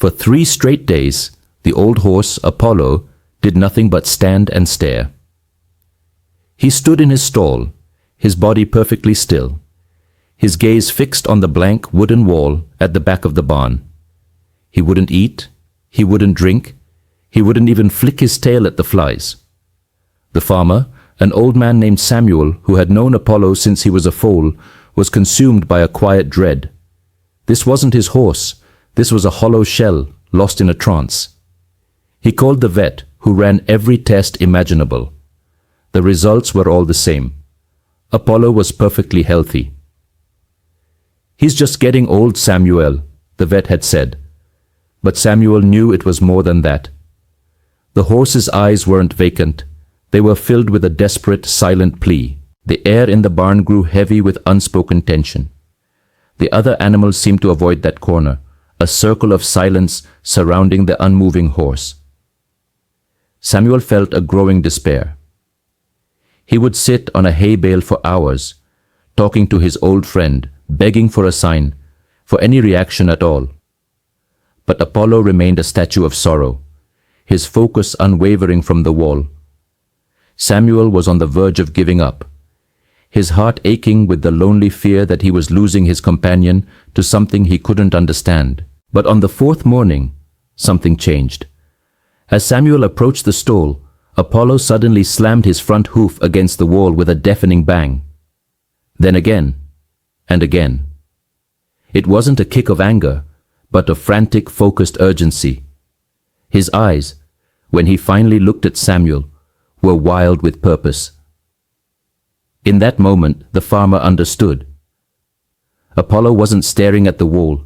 For 3 straight days, the old horse, Apollo, did nothing but stand and stare. He stood in his stall, his body perfectly still, his gaze fixed on the blank wooden wall at the back of the barn. He wouldn't eat, he wouldn't drink, he wouldn't even flick his tail at the flies. The farmer, an old man named Samuel, who had known Apollo since he was a foal, was consumed by a quiet dread. This wasn't his horse, this was a hollow shell, lost in a trance. He called the vet, who ran every test imaginable. The results were all the same. Apollo was perfectly healthy. "He's just getting old, Samuel," the vet had said. But Samuel knew it was more than that. The horse's eyes weren't vacant. They were filled with a desperate, silent plea. The air in the barn grew heavy with unspoken tension. The other animals seemed to avoid that corner, a circle of silence surrounding the unmoving horse. Samuel felt a growing despair. He would sit on a hay bale for hours, talking to his old friend, begging for a sign, for any reaction at all. But Apollo remained a statue of sorrow, his focus unwavering from the wall. Samuel was on the verge of giving up, his heart aching with the lonely fear that he was losing his companion to something he couldn't understand. But on the 4th morning, something changed. As Samuel approached the stall, Apollo suddenly slammed his front hoof against the wall with a deafening bang. Then again, and again. It wasn't a kick of anger, but of frantic, focused urgency. His eyes, when he finally looked at Samuel, were wild with purpose. In that moment, the farmer understood. Apollo wasn't staring at the wall.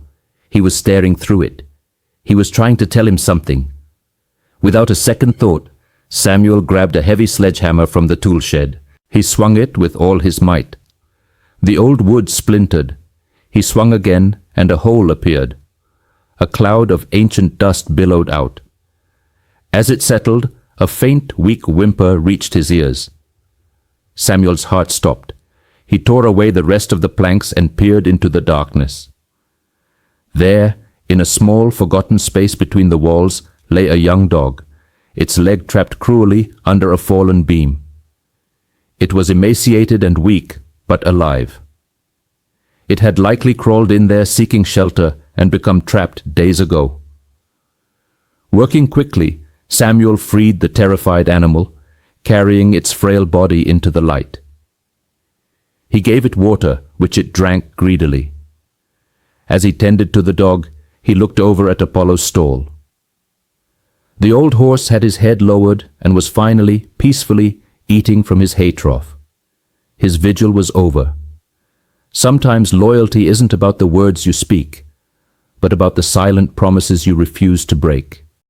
He was staring through it. He was trying to tell him something. Without a second thought, Samuel grabbed a heavy sledgehammer from the tool shed. He swung it with all his might. The old wood splintered. He swung again, and a hole appeared. A cloud of ancient dust billowed out. As it settled, a faint, weak whimper reached his ears. Samuel's heart stopped. He tore away the rest of the planks and peered into the darkness. There, in a small, forgotten space between the walls, lay a young dog, its leg trapped cruelly under a fallen beam. It was emaciated and weak, but alive. It had likely crawled in there seeking shelter and become trapped days ago. Working quickly, Samuel freed the terrified animal, carrying its frail body into the light. He gave it water, which it drank greedily. As he tended to the dog, he looked over at Apollo's stall. The old horse had his head lowered and was finally, peacefully, eating from his hay trough. His vigil was over. Sometimes loyalty isn't about the words you speak, but about the silent promises you refuse to break.